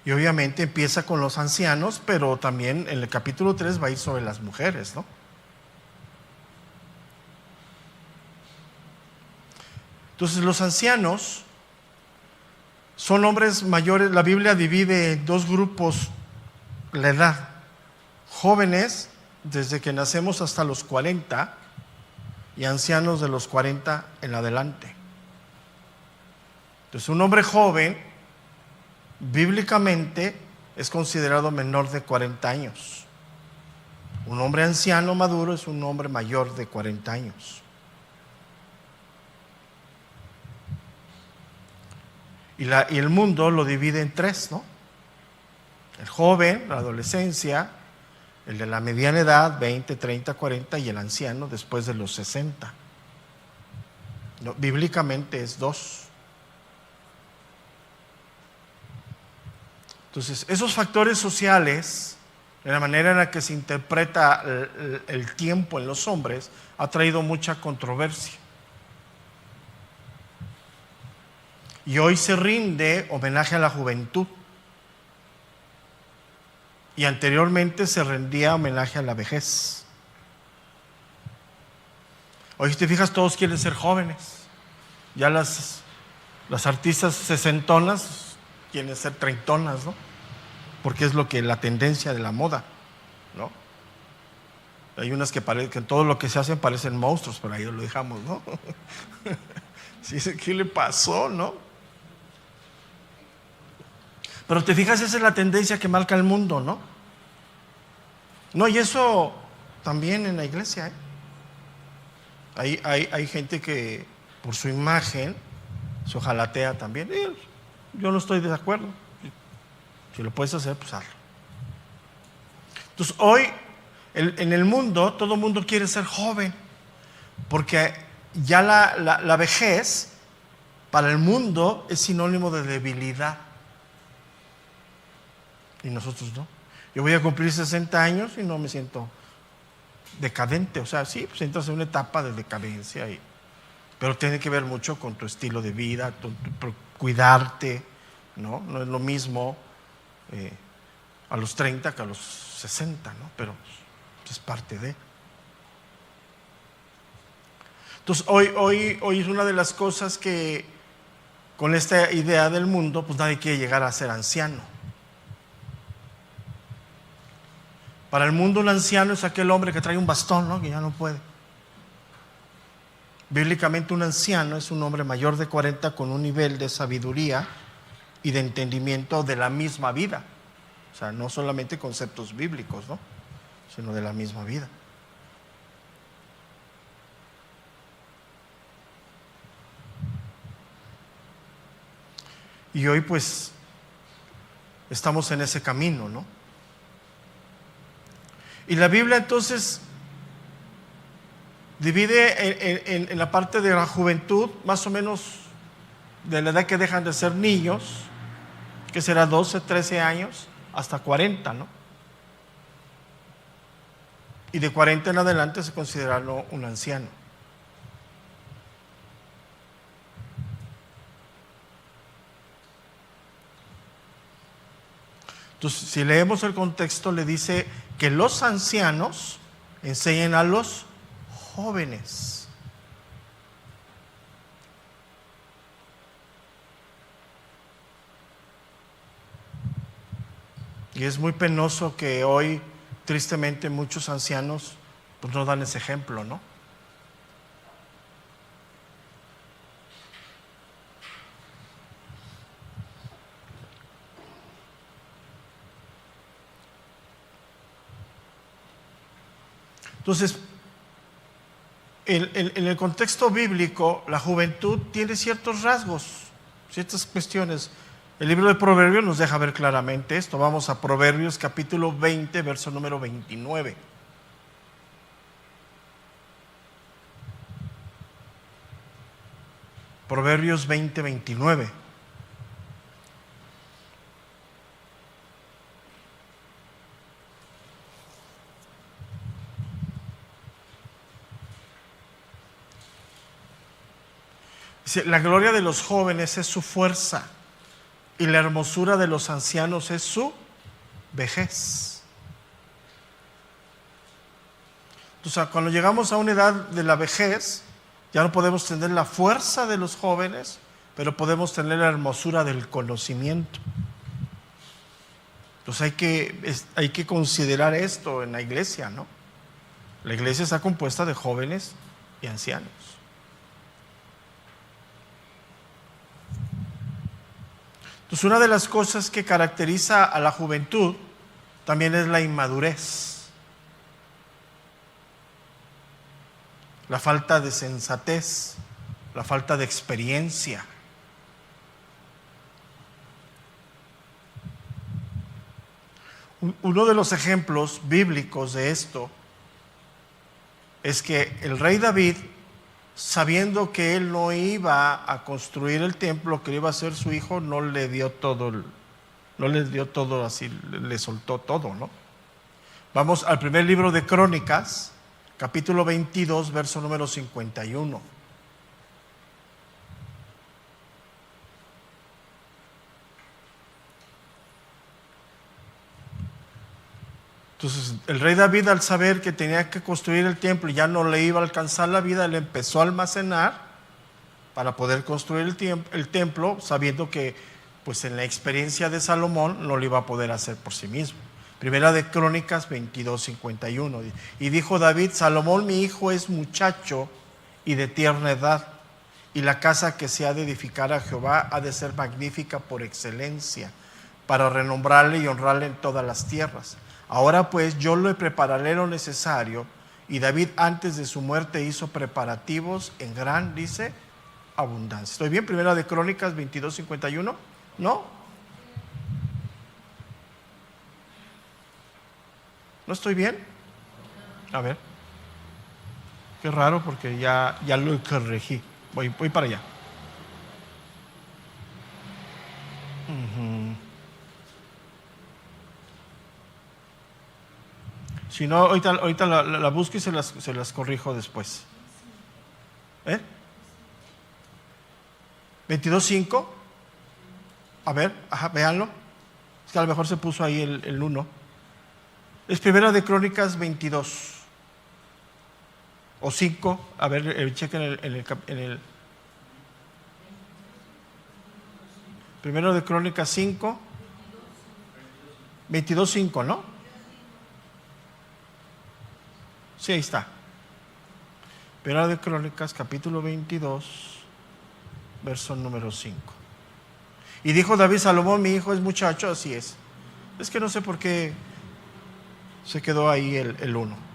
Y obviamente empieza con los ancianos, pero también en el capítulo 3 va a ir sobre las mujeres, ¿no? Entonces los ancianos son hombres mayores. La Biblia divide en 2 grupos la edad: jóvenes desde que nacemos hasta los 40 y ancianos de los 40 en adelante. Entonces un hombre joven bíblicamente es considerado menor de 40 años. Un hombre anciano maduro es un hombre mayor de 40 años. Y el mundo lo divide en 3, ¿no? El joven, la adolescencia, el de la mediana edad, 20, 30, 40, y el anciano después de los 60. No, bíblicamente es 2. Entonces, esos factores sociales, de la manera en la que se interpreta el tiempo en los hombres, ha traído mucha controversia. Y hoy se rinde homenaje a la juventud. Y anteriormente se rendía homenaje a la vejez. Hoy, si te fijas, todos quieren ser jóvenes. Ya las artistas sesentonas quieren ser treintonas, ¿no? Porque es la tendencia de la moda, ¿no? Hay unas que todo lo que se hacen parecen monstruos, pero ahí lo dejamos, ¿no? Sí, ¿qué le pasó, no? Pero te fijas, esa es la tendencia que marca el mundo, ¿no? No, y eso también en la iglesia, ¿eh? Hay gente que por su imagen se ojalatea también. Yo no estoy de acuerdo. Si lo puedes hacer, pues hazlo. Entonces hoy en el mundo todo el mundo quiere ser joven, porque ya la vejez para el mundo es sinónimo de debilidad. Y nosotros no. Yo voy a cumplir 60 años y no me siento decadente. O sea, sí, pues entras en una etapa de decadencia, pero tiene que ver mucho con tu estilo de vida, cuidarte, ¿no? No es lo mismo a los 30 que a los 60, ¿no? Pero es parte de. Entonces hoy es una de las cosas que con esta idea del mundo, pues nadie quiere llegar a ser anciano. Para el mundo un anciano es aquel hombre que trae un bastón, ¿no? Que ya no puede. Bíblicamente un anciano es un hombre mayor de 40 con un nivel de sabiduría y de entendimiento de la misma vida. O sea, no solamente conceptos bíblicos, ¿no? Sino de la misma vida. Y hoy pues estamos en ese camino, ¿no? Y la Biblia entonces divide en la parte de la juventud, más o menos de la edad que dejan de ser niños, que será 12, 13 años, hasta 40, ¿no? Y de 40 en adelante se considera un anciano. Entonces, si leemos el contexto, le dice que los ancianos enseñen a los jóvenes. Y es muy penoso que hoy, tristemente, muchos ancianos pues no dan ese ejemplo, ¿no? Entonces, en el contexto bíblico, la juventud tiene ciertos rasgos, ciertas cuestiones. El libro de Proverbios nos deja ver claramente esto. Vamos a Proverbios capítulo 20, verso número 29. Proverbios 20, 29. Dice, la gloria de los jóvenes es su fuerza y la hermosura de los ancianos es su vejez. Entonces, cuando llegamos a una edad de la vejez, ya no podemos tener la fuerza de los jóvenes, pero podemos tener la hermosura del conocimiento. Entonces hay que considerar esto en la iglesia, ¿no? La iglesia está compuesta de jóvenes y ancianos. Entonces, una de las cosas que caracteriza a la juventud también es la inmadurez, la falta de sensatez, la falta de experiencia. Uno de los ejemplos bíblicos de esto es que el rey David, sabiendo que él no iba a construir el templo, que iba a ser su hijo, no le dio todo así, le soltó todo, ¿no? Vamos al primer libro de Crónicas, capítulo 22, verso número 51. Entonces, el rey David, al saber que tenía que construir el templo y ya no le iba a alcanzar la vida, le empezó a almacenar para poder construir el templo, sabiendo que pues en la experiencia de Salomón no lo iba a poder hacer por sí mismo. Primera de Crónicas 22, 51. Y dijo David, Salomón mi hijo es muchacho y de tierna edad, y la casa que se ha de edificar a Jehová ha de ser magnífica por excelencia, para renombrarle y honrarle en todas las tierras. Ahora pues yo le prepararé lo necesario. Y David antes de su muerte hizo preparativos en gran, dice, abundancia. ¿Estoy bien? Primera de Crónicas 22, 51. ¿No? ¿No estoy bien? A ver. Qué raro porque ya lo corregí. Voy para allá. Si no, ahorita la busco y se las corrijo después. 22.5. A ver, véanlo. Es que a lo mejor se puso ahí el 1. Es Primera de Crónicas 22. O 5. A ver, chequen en el Primero de Crónicas 5, 22:5, ¿no? Sí, ahí está. Primero de Crónicas, capítulo 22, verso número 5. Y dijo David: Salomón, mi hijo, es muchacho. Así es. Es que no sé por qué se quedó ahí el 1.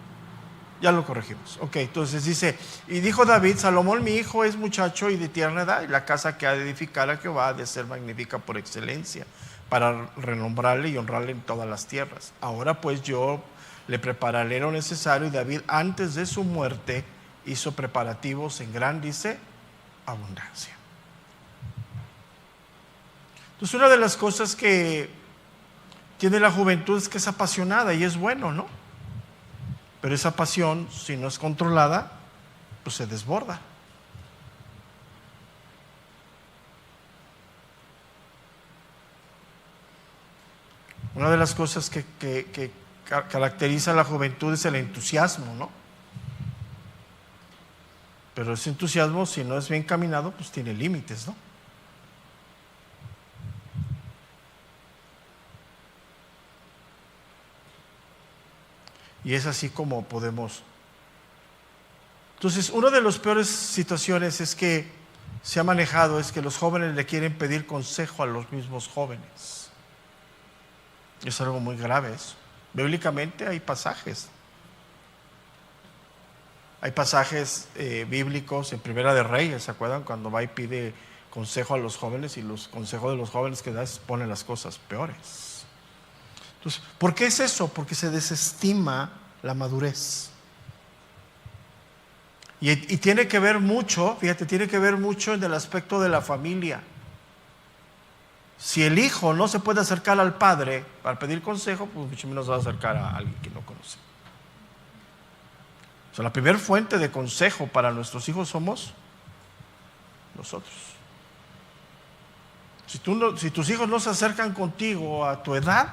Ya lo corregimos. Ok, entonces dice: y dijo David: Salomón, mi hijo, es muchacho y de tierna edad, y la casa que ha de edificar a Jehová ha de ser magnífica por excelencia, para renombrarle y honrarle en todas las tierras. Ahora pues yo le prepararé lo necesario. Y David, antes de su muerte, hizo preparativos en gran, dice, abundancia. Entonces, una de las cosas que tiene la juventud es que es apasionada, y es bueno, ¿no? Pero esa pasión, si no es controlada, pues se desborda. Una de las cosas que caracteriza a la juventud es el entusiasmo, ¿no? Pero ese entusiasmo, si no es bien caminado, pues tiene límites, ¿no? Y es así como podemos. Entonces, una de las peores situaciones es que se ha manejado, es que los jóvenes le quieren pedir consejo a los mismos jóvenes. Es algo muy grave eso. Bíblicamente hay pasajes. Hay pasajes bíblicos en Primera de Reyes, ¿se acuerdan? Cuando va y pide consejo a los jóvenes, y los consejos de los jóvenes que da ponen las cosas peores. Entonces, ¿por qué es eso? Porque se desestima la madurez. Y tiene que ver mucho, fíjate, tiene que ver mucho en el aspecto de la familia. Si el hijo no se puede acercar al padre para pedir consejo, pues mucho menos va a acercar a alguien que no conoce. O sea, la primera fuente de consejo para nuestros hijos somos nosotros. Si tus hijos no se acercan contigo a tu edad,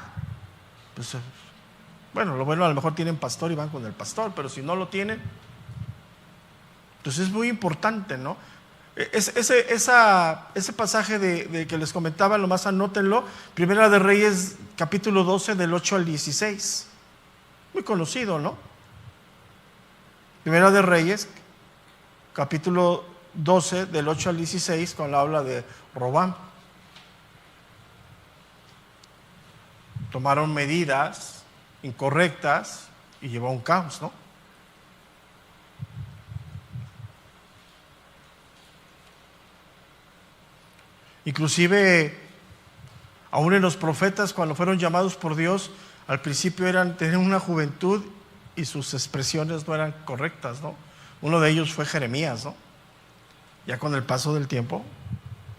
pues bueno, lo bueno, a lo mejor tienen pastor y van con el pastor, pero si no lo tienen, entonces es muy importante, ¿no? Ese pasaje de que les comentaba, nomás anótenlo, Primera de Reyes, capítulo 12, del 8 al 16. Muy conocido, ¿no? Primera de Reyes, capítulo 12, del 8 al 16, cuando habla de Robam. Tomaron medidas incorrectas y llevó a un caos, ¿no? Inclusive, aún en los profetas, cuando fueron llamados por Dios, al principio tenían una juventud y sus expresiones no eran correctas, ¿no? Uno de ellos fue Jeremías, ¿no? Ya con el paso del tiempo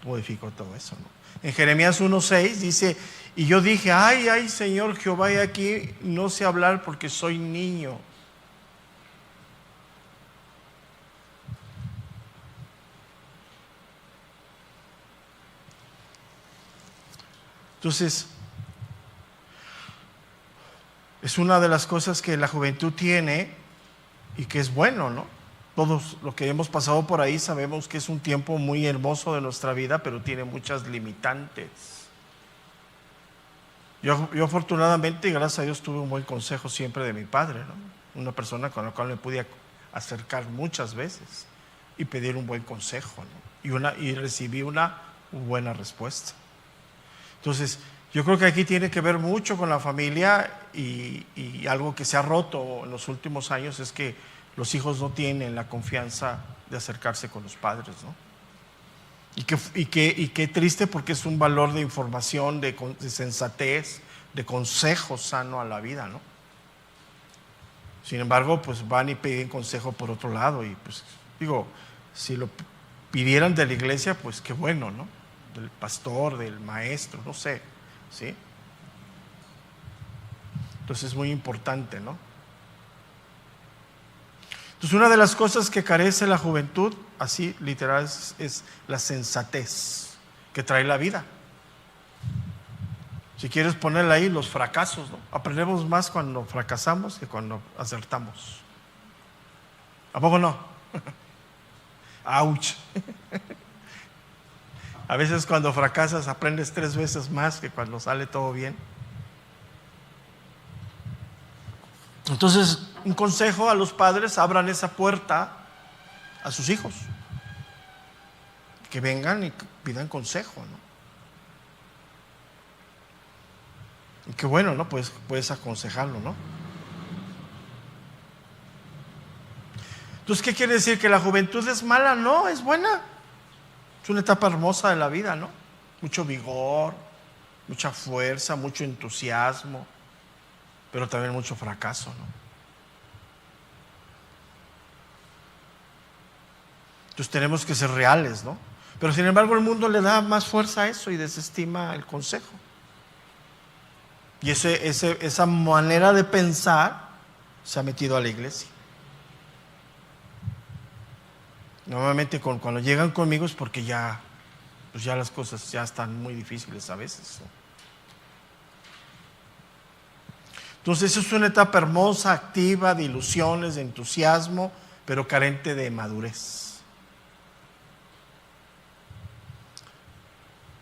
modificó todo eso, ¿no? En Jeremías 1:6 dice: y yo dije, ay, Señor Jehová, he aquí, no sé hablar porque soy niño. Entonces, es una de las cosas que la juventud tiene y que es bueno, ¿no? Todos los que hemos pasado por ahí sabemos que es un tiempo muy hermoso de nuestra vida, pero tiene muchas limitantes. Yo afortunadamente, y gracias a Dios, tuve un buen consejo siempre de mi padre, ¿no? Una persona con la cual me pude acercar muchas veces y pedir un buen consejo, ¿no? Y recibí una buena respuesta. Entonces, yo creo que aquí tiene que ver mucho con la familia, y algo que se ha roto en los últimos años es que los hijos no tienen la confianza de acercarse con los padres, ¿no? Y qué triste, porque es un valor de información, de sensatez, de consejo sano a la vida, ¿no? Sin embargo, pues van y piden consejo por otro lado, y pues digo, si lo pidieran de la iglesia, pues qué bueno, ¿no? Del pastor, del maestro, no sé, ¿sí? Entonces es muy importante, ¿no? Entonces, una de las cosas que carece la juventud, así literal, es la sensatez que trae la vida. Si quieres ponerle ahí los fracasos, ¿no? Aprendemos más cuando fracasamos que cuando acertamos. ¿A poco no? ¡Auch! A veces cuando fracasas aprendes 3 veces más que cuando sale todo bien. Entonces, un consejo a los padres: abran esa puerta a sus hijos, que vengan y pidan consejo, ¿no? Y qué bueno, ¿no? Pues puedes aconsejarlo, ¿no? Entonces, ¿qué quiere decir? ¿Que la juventud es mala? No, es buena. Es una etapa hermosa de la vida, ¿no? Mucho vigor, mucha fuerza, mucho entusiasmo, pero también mucho fracaso, ¿no? Entonces tenemos que ser reales, ¿no? Pero sin embargo el mundo le da más fuerza a eso y desestima el consejo. Y esa manera de pensar se ha metido a la iglesia. Normalmente cuando llegan conmigo es porque pues ya las cosas ya están muy difíciles a veces, ¿no? Entonces es una etapa hermosa, activa, de ilusiones, de entusiasmo, pero carente de madurez.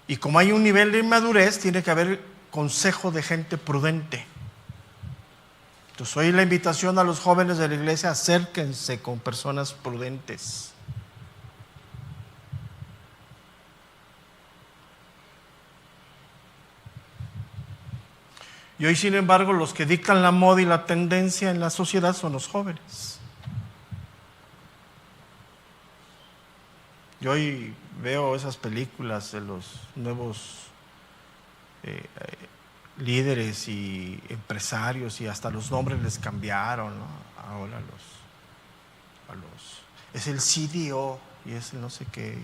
Y como hay un nivel de inmadurez, tiene que haber consejo de gente prudente. Entonces hoy la invitación a los jóvenes de la iglesia: acérquense con personas prudentes. Y hoy, sin embargo, los que dictan la moda y la tendencia en la sociedad son los jóvenes. Yo hoy veo esas películas de los nuevos líderes y empresarios, y hasta los nombres les cambiaron, ¿no? Ahora es el CDO y es el no sé qué,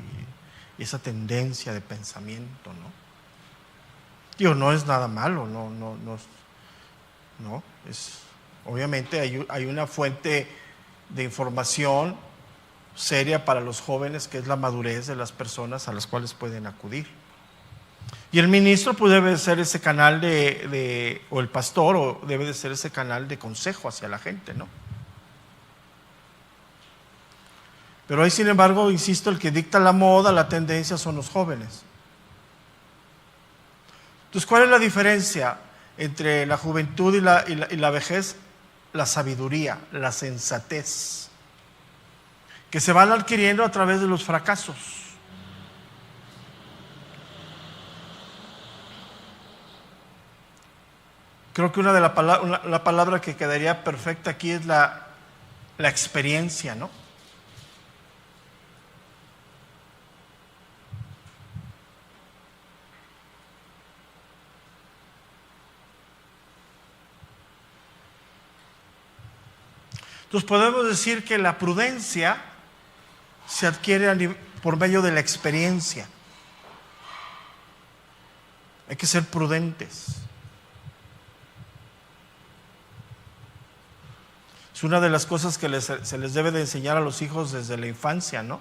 y esa tendencia de pensamiento, ¿no? Digo, no es nada malo, no, es, obviamente hay una fuente de información seria para los jóvenes, que es la madurez de las personas a las cuales pueden acudir. Y el ministro pues debe ser ese canal o el pastor debe de ser ese canal de consejo hacia la gente, ¿no? Pero hoy, sin embargo, insisto, el que dicta la moda, la tendencia, son los jóvenes. Entonces, ¿cuál es la diferencia entre la juventud y la vejez? La sabiduría, la sensatez, que se van adquiriendo a través de los fracasos. Creo que la palabra que quedaría perfecta aquí es la experiencia, ¿no? Entonces podemos decir que la prudencia se adquiere por medio de la experiencia. Hay que ser prudentes. Es una de las cosas que se les debe de enseñar a los hijos desde la infancia, ¿no?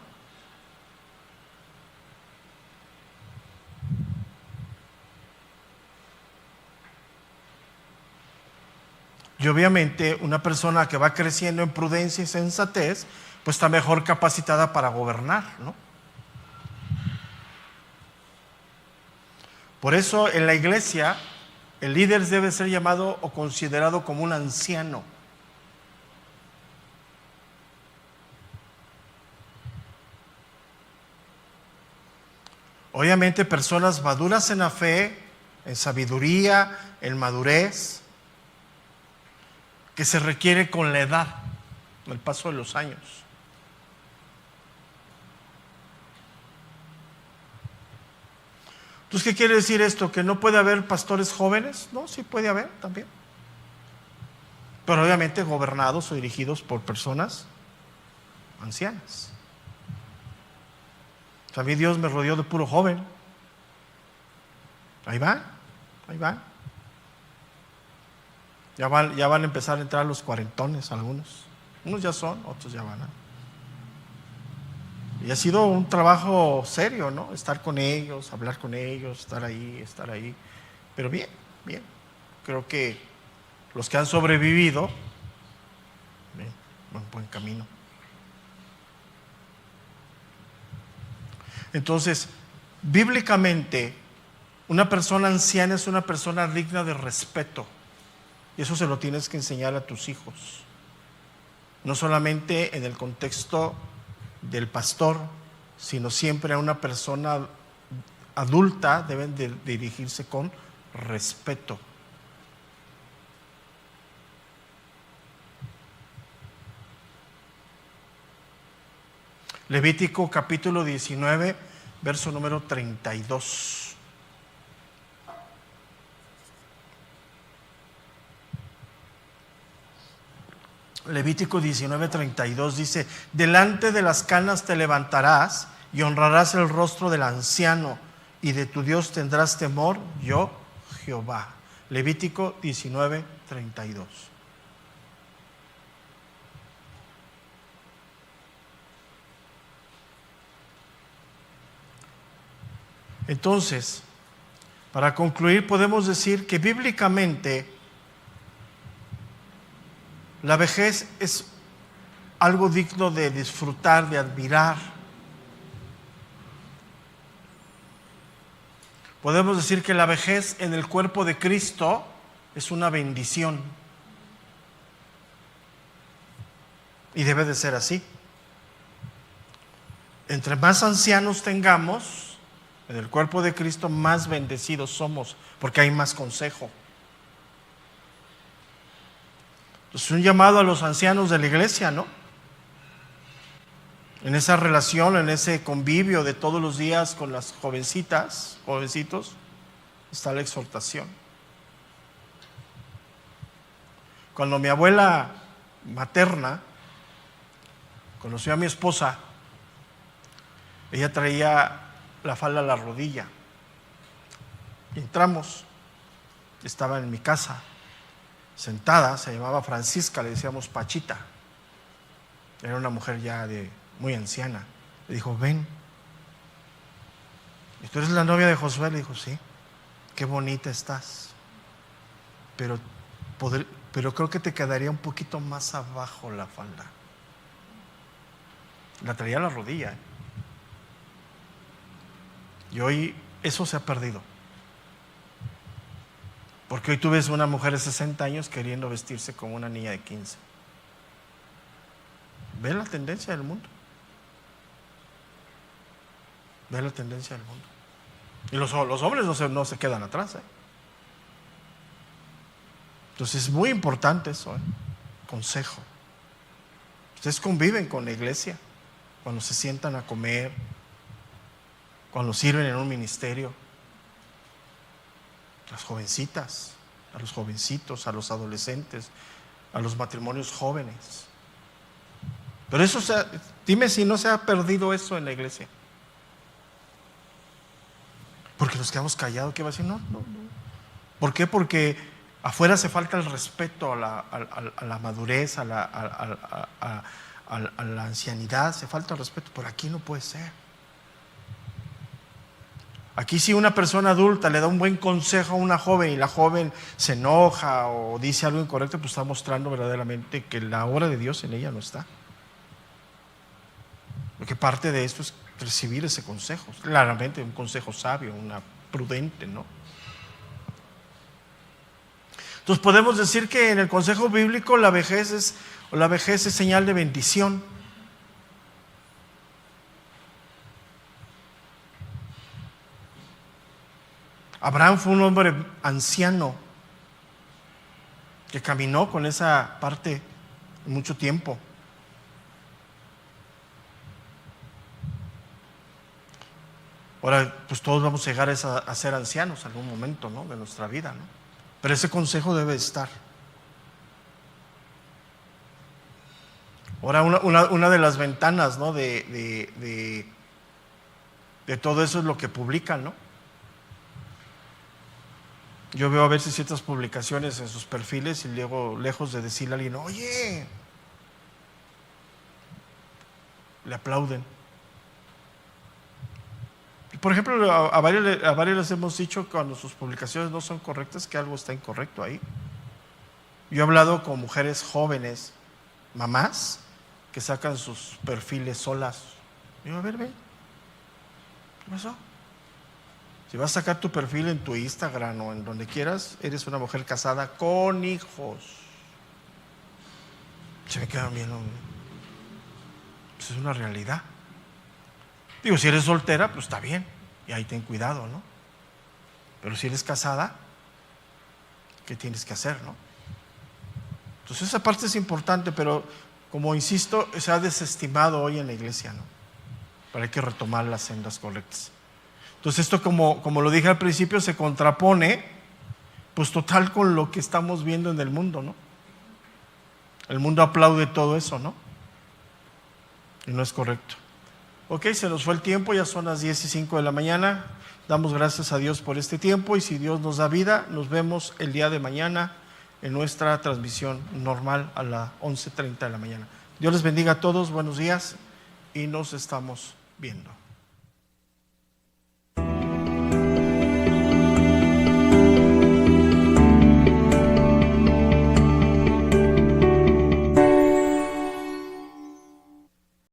Y obviamente una persona que va creciendo en prudencia y sensatez, pues está mejor capacitada para gobernar, ¿no? Por eso en la iglesia el líder debe ser llamado o considerado como un anciano. Obviamente personas maduras en la fe, en sabiduría, en madurez, que se requiere con la edad, con el paso de los años. Entonces, ¿qué quiere decir esto? ¿Que no puede haber pastores jóvenes? No, sí puede haber también. Pero obviamente gobernados o dirigidos por personas ancianas. A mí Dios me rodeó de puro joven. Ahí van. Ya van a empezar a entrar los cuarentones algunos. Unos ya son, otros ya van. Y ha sido un trabajo serio, ¿no? Estar con ellos, hablar con ellos, estar ahí. Pero bien. Creo que los que han sobrevivido, van buen camino. Entonces, Bíblicamente, una persona anciana es una persona digna de respeto. Y eso se lo tienes que enseñar a tus hijos. No solamente en el contexto del pastor, sino siempre a una persona adulta deben de dirigirse con respeto. Levítico capítulo 19, verso número 32. Levítico 19:32 dice: delante de las canas te levantarás y honrarás el rostro del anciano, y de tu Dios tendrás temor, yo Jehová. Levítico 19:32. Entonces, para concluir, podemos decir que bíblicamente la vejez es algo digno de disfrutar, de admirar. Podemos decir que la vejez en el cuerpo de Cristo es una bendición. Y debe de ser así. Entre más ancianos tengamos en el cuerpo de Cristo, más bendecidos somos, porque hay más consejo. Es un llamado a los ancianos de la iglesia, ¿no? En esa relación, en ese convivio de todos los días con las jovencitas, jovencitos, está la exhortación. Cuando mi abuela materna conoció a mi esposa, ella traía la falda a la rodilla. Entramos, estaba en mi casa, sentada, se llamaba Francisca, le decíamos Pachita. Era una mujer ya muy anciana. Le dijo: ven. ¿Y tú eres la novia de Josué? Le dijo: sí. Qué bonita estás. Pero creo que te quedaría un poquito más abajo la falda. La traía a la rodilla. Y hoy eso se ha perdido. Porque hoy tú ves una mujer de 60 años queriendo vestirse como una niña de 15. Ve la tendencia del mundo. Ve la tendencia del mundo. Y los hombres no se quedan atrás. Entonces es muy importante eso. Consejo. Ustedes conviven con la iglesia cuando se sientan a comer, cuando sirven en un ministerio. Las jovencitas, a los jovencitos, a los adolescentes, a los matrimonios jóvenes. Pero eso dime si no se ha perdido eso en la iglesia. Porque nos quedamos callados. ¿Qué va a decir? No. ¿Por qué? Porque afuera hace falta el respeto a la madurez, a la ancianidad, hace falta el respeto. Por aquí no puede ser. Aquí si una persona adulta le da un buen consejo a una joven y la joven se enoja o dice algo incorrecto, pues está mostrando verdaderamente que la obra de Dios en ella no está. Porque parte de esto es recibir ese consejo, claramente un consejo sabio, una prudente, ¿no? Entonces podemos decir que en el consejo bíblico la vejez es señal de bendición. Abraham fue un hombre anciano que caminó con esa parte mucho tiempo. Ahora, pues todos vamos a llegar a ser ancianos en algún momento, ¿no?, de nuestra vida, ¿no? Pero ese consejo debe estar. Ahora, una de las ventanas, ¿no?, de todo eso es lo que publican, ¿no? Yo veo a veces ciertas publicaciones en sus perfiles y luego, lejos de decirle a alguien: oye, le aplauden. Por ejemplo, a varios les hemos dicho que cuando sus publicaciones no son correctas, que algo está incorrecto ahí. Yo he hablado con mujeres jóvenes, mamás, que sacan sus perfiles solas. Digo: a ver, ven, ¿qué pasó? Si vas a sacar tu perfil en tu Instagram o en donde quieras, eres una mujer casada con hijos. Se me quedan viendo. Pues es una realidad. Digo, si eres soltera, pues está bien, y ahí ten cuidado, ¿no? Pero si eres casada, ¿qué tienes que hacer, no? Entonces esa parte es importante, pero como insisto, se ha desestimado hoy en la iglesia, ¿no? Pero hay que retomar las sendas correctas. Entonces esto, como lo dije al principio, se contrapone pues total con lo que estamos viendo en el mundo, ¿no? El mundo aplaude todo eso, ¿no? Y no es correcto. Ok, se nos fue el tiempo, ya son las 10:05 de la mañana. Damos gracias a Dios por este tiempo y si Dios nos da vida, nos vemos el día de mañana en nuestra transmisión normal a las 11:30 de la mañana. Dios les bendiga a todos, buenos días y nos estamos viendo.